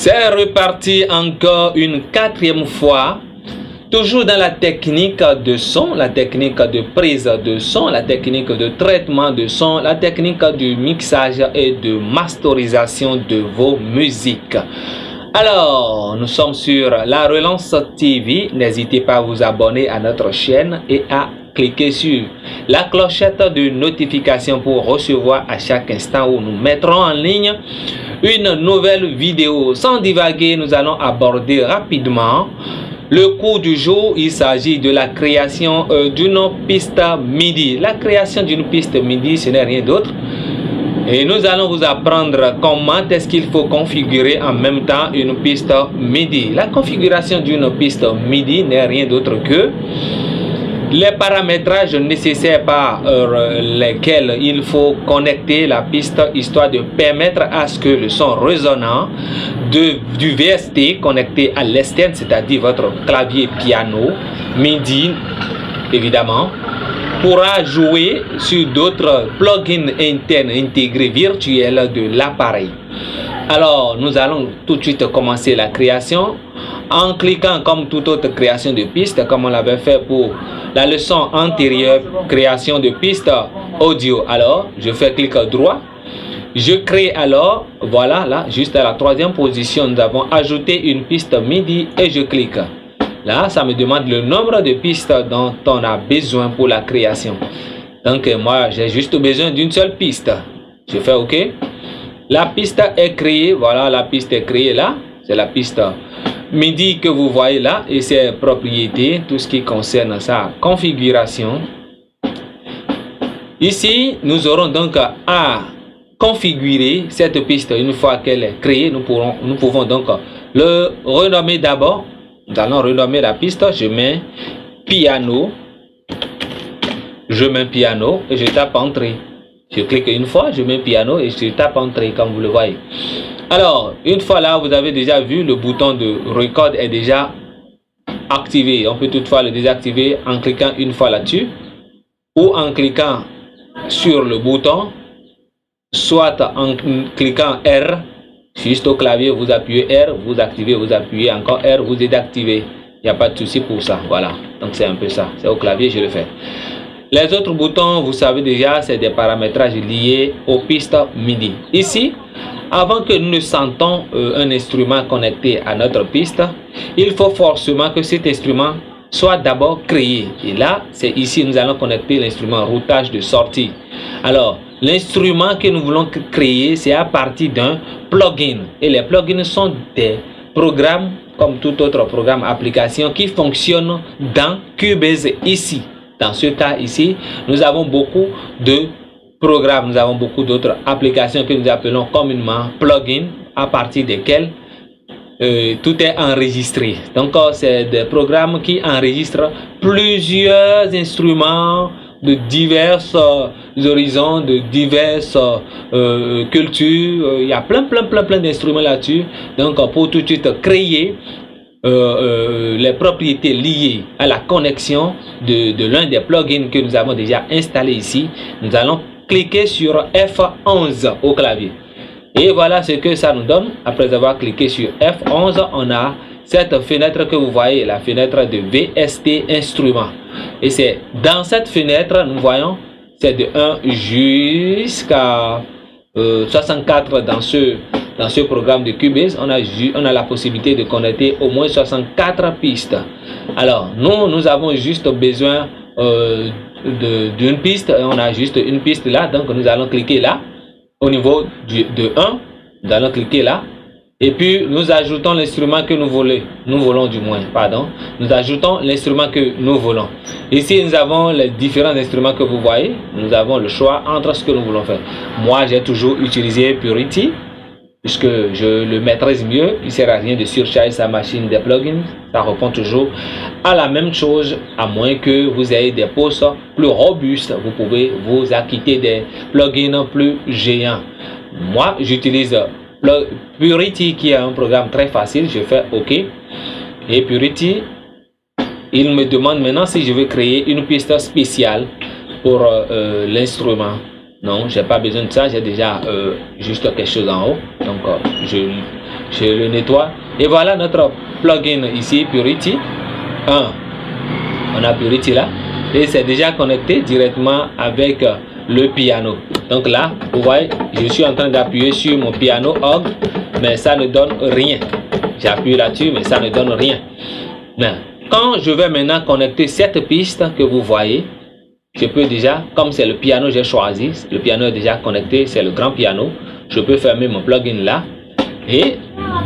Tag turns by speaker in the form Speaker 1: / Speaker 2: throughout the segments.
Speaker 1: C'est reparti encore une quatrième fois, toujours dans la technique de son, la technique de prise de son, la technique de traitement de son, la technique du mixage et de masterisation de vos musiques. Alors, nous sommes sur La Relance TV. N'hésitez pas à vous abonner à notre chaîne et à cliquer sur la clochette de notification pour recevoir à chaque instant où nous mettrons en ligne une nouvelle vidéo. Sans divaguer, nous allons aborder rapidement le cours du jour. Il s'agit de la création d'une piste MIDI. La création d'une piste MIDI, ce n'est rien d'autre. Et nous allons vous apprendre comment est-ce qu'il faut configurer en même temps une piste MIDI. La configuration d'une piste MIDI n'est rien d'autre que les paramétrages nécessaires par lesquels il faut connecter la piste histoire de permettre à ce que le son résonnant du VST connecté à l'externe, c'est-à-dire votre clavier piano, MIDI évidemment, pourra jouer sur d'autres plugins internes intégrés virtuels de l'appareil. Alors, nous allons tout de suite commencer la création en cliquant comme toute autre création de piste, comme on l'avait fait pour la leçon antérieure, création de piste audio. Alors, je fais clic droit, je crée alors, voilà, là, juste à la troisième position, nous avons ajouté une piste MIDI et je clique. Là, ça me demande le nombre de pistes dont on a besoin pour la création. Donc, moi, j'ai juste besoin d'une seule piste. Je fais OK. La piste est créée, voilà, la piste est créée là. C'est la piste MIDI que vous voyez là et ses propriétés, tout ce qui concerne sa configuration. Ici, nous aurons donc à configurer cette piste. Une fois qu'elle est créée, nous pouvons donc le renommer d'abord. Nous allons renommer la piste. Je mets piano. Je mets piano et je tape entrée. Je clique une fois, je mets piano et je tape entrée comme vous le voyez. Alors, une fois là, vous avez déjà vu le bouton de record est déjà activé. On peut toutefois le désactiver en cliquant une fois là-dessus ou en cliquant sur le bouton, soit en cliquant R, juste au clavier, vous appuyez R, vous activez, vous appuyez encore R, vous désactivez. Il n'y a pas de souci pour ça. Voilà, donc c'est un peu ça. C'est au clavier, je le fais. Les autres boutons, vous savez déjà, c'est des paramétrages liés aux pistes MIDI. Ici, avant que nous ne sentons un instrument connecté à notre piste, il faut forcément que cet instrument soit d'abord créé. Et là, c'est ici nous allons connecter l'instrument routage de sortie. Alors, l'instrument que nous voulons créer, c'est à partir d'un plugin. Et les plugins sont des programmes, comme tout autre programme application, qui fonctionnent dans Cubase ici. Dans ce cas ici, nous avons beaucoup de programmes, nous avons beaucoup d'autres applications que nous appelons communément plugins, à partir desquels tout est enregistré. Donc, c'est des programmes qui enregistrent plusieurs instruments de divers horizons, de diverses cultures. Il y a plein d'instruments là-dessus. Donc, pour tout de suite créer les propriétés liées à la connexion de l'un des plugins que nous avons déjà installé ici, nous allons cliquer sur F11 au clavier. Et voilà ce que ça nous donne. Après avoir cliqué sur F11, on a cette fenêtre que vous voyez, la fenêtre de VST instrument. Et c'est dans cette fenêtre, nous voyons, c'est de 1 jusqu'à 64 dans ce programme de Cubase. On a la possibilité de connecter au moins 64 pistes. Alors, nous avons juste besoin d'une piste. On a juste une piste là. Donc, nous allons cliquer là. Au niveau de 1, nous allons cliquer là. Et puis, nous ajoutons l'instrument que nous voulons du moins, pardon. Nous ajoutons l'instrument que nous voulons. Ici, nous avons les différents instruments que vous voyez. Nous avons le choix entre ce que nous voulons faire. Moi, j'ai toujours utilisé Purity, puisque je le maîtrise mieux. Il ne sert à rien de surcharger sa machine des plugins. Ça répond toujours à la même chose, à moins que vous ayez des postes plus robustes. Vous pouvez vous acquitter des plugins plus géants. Moi, j'utilise Purity, qui est un programme très facile. Je fais OK. Et Purity, il me demande maintenant si je veux créer une piste spéciale pour l'instrument. Non, j'ai pas besoin de ça. J'ai déjà juste quelque chose en haut. Donc, Je le nettoie. Et voilà notre plugin ici, Purity 1. On a Purity là. Et c'est déjà connecté directement avec le piano. Donc là, vous voyez, je suis en train d'appuyer sur mon piano org, mais ça ne donne rien. J'appuie là-dessus, mais ça ne donne rien. Mais quand je vais maintenant connecter cette piste que vous voyez, je peux déjà, comme c'est le piano que j'ai choisi, le piano est déjà connecté, c'est le grand piano, je peux fermer mon plugin là. Et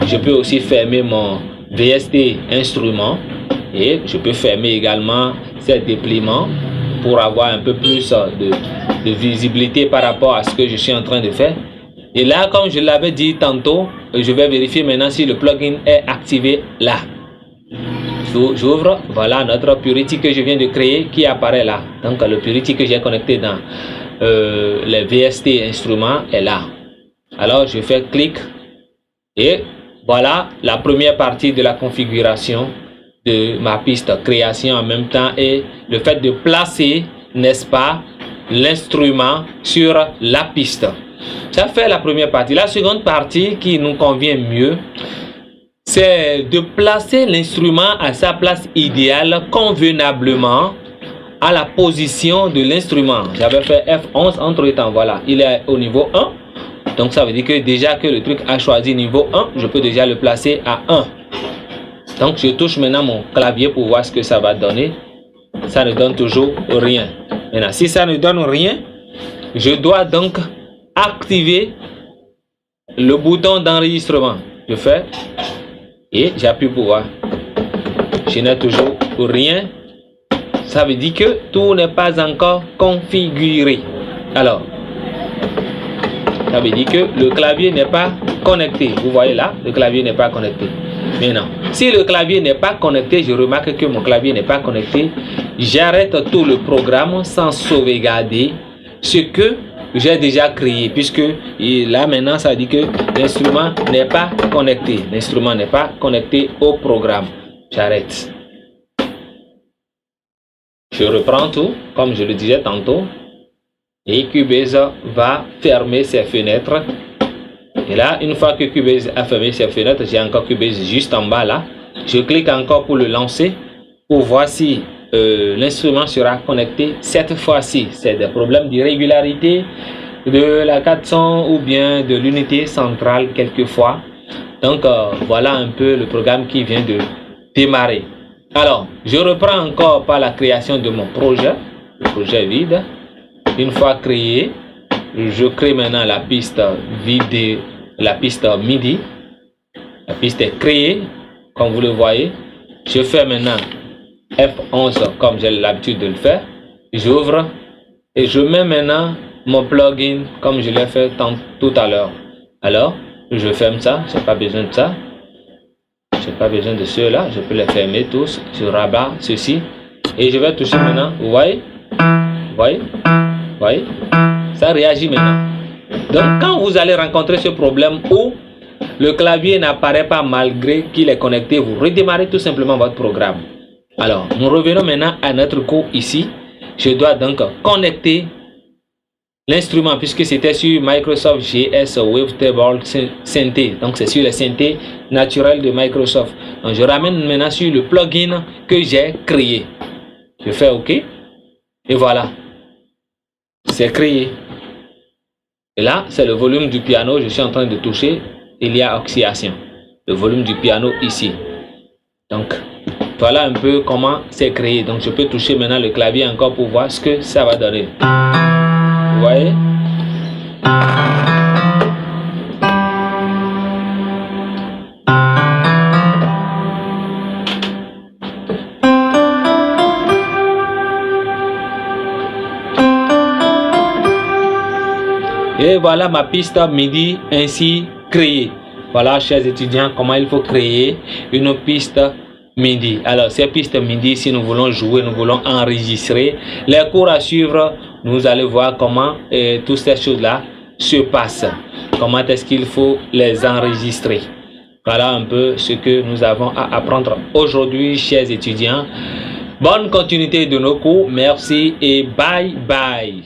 Speaker 1: je peux aussi fermer mon VST instrument. Et je peux fermer également ces dépliements pour avoir un peu plus de visibilité par rapport à ce que je suis en train de faire. Et là, comme je l'avais dit tantôt, je vais vérifier maintenant si le plugin est activé là. J'ouvre, voilà notre Purity que je viens de créer qui apparaît là. Donc le Purity que j'ai connecté dans les VST instruments est là. Alors je fais clic et voilà la première partie de la configuration de ma piste création en même temps et le fait de placer, n'est-ce pas, l'instrument sur la piste. Ça fait la première partie. La seconde partie qui nous convient mieux, c'est de placer l'instrument à sa place idéale convenablement à la position de l'instrument. J'avais fait F11 entre temps, voilà, il est au niveau 1. Donc ça veut dire que déjà que le truc a choisi niveau 1, je peux déjà le placer à 1. Donc je touche maintenant mon clavier pour voir ce que ça va donner. Ça ne donne toujours rien. Maintenant, si ça ne donne rien, je dois donc activer le bouton d'enregistrement. Je fais et j'appuie pour voir. Je n'ai toujours rien. Ça veut dire que tout n'est pas encore configuré. Alors, ça veut dire que le clavier n'est pas connecté. Vous voyez là, le clavier n'est pas connecté. Maintenant, si le clavier n'est pas connecté, je remarque que mon clavier n'est pas connecté. J'arrête tout le programme sans sauvegarder ce que j'ai déjà créé. Puisque là maintenant, ça dit que l'instrument n'est pas connecté. L'instrument n'est pas connecté au programme. J'arrête. Je reprends tout, comme je le disais tantôt. Et Cubase va fermer ses fenêtres. Et là, une fois que Cubase a fermé ses fenêtres, j'ai encore Cubase juste en bas là. Je clique encore pour le lancer pour voir si l'instrument sera connecté cette fois-ci. C'est des problèmes d'irrégularité de la 400 ou bien de l'unité centrale quelquefois. Donc voilà un peu le programme qui vient de démarrer. Alors, je reprends encore par la création de mon projet. Le projet est vide. Une fois créé, je crée maintenant la piste vide, la piste MIDI. La piste est créée, comme vous le voyez. Je fais maintenant F11 comme j'ai l'habitude de le faire. J'ouvre et je mets maintenant mon plugin comme je l'ai fait tout à l'heure. Alors, je ferme ça, je n'ai pas besoin de ça. Je n'ai pas besoin de ceux-là, je peux les fermer tous. Je rabats ceci et je vais toucher maintenant. Vous voyez? Vous voyez? Vous voyez? Ça réagit maintenant. Donc, quand vous allez rencontrer ce problème où le clavier n'apparaît pas malgré qu'il est connecté, vous redémarrez tout simplement votre programme. Alors, nous revenons maintenant à notre cours ici. Je dois donc connecter l'instrument puisque c'était sur Microsoft GS Wavetable Synthé. Donc, c'est sur les synthés naturels de Microsoft. Donc, je ramène maintenant sur le plugin que j'ai créé. Je fais OK. Et voilà. C'est créé. Et là, c'est le volume du piano. Je suis en train de toucher. Il y a oscillation. Le volume du piano ici. Donc, voilà un peu comment c'est créé. Donc, je peux toucher maintenant le clavier encore pour voir ce que ça va donner. Vous voyez? Et voilà ma piste MIDI ainsi créée. Voilà, chers étudiants, comment il faut créer une piste MIDI. Alors, ces pistes MIDI, si nous voulons jouer, nous voulons enregistrer les cours à suivre, nous allons voir comment toutes ces choses-là se passent. Comment est-ce qu'il faut les enregistrer. Voilà un peu ce que nous avons à apprendre aujourd'hui, chers étudiants. Bonne continuité de nos cours. Merci et bye bye.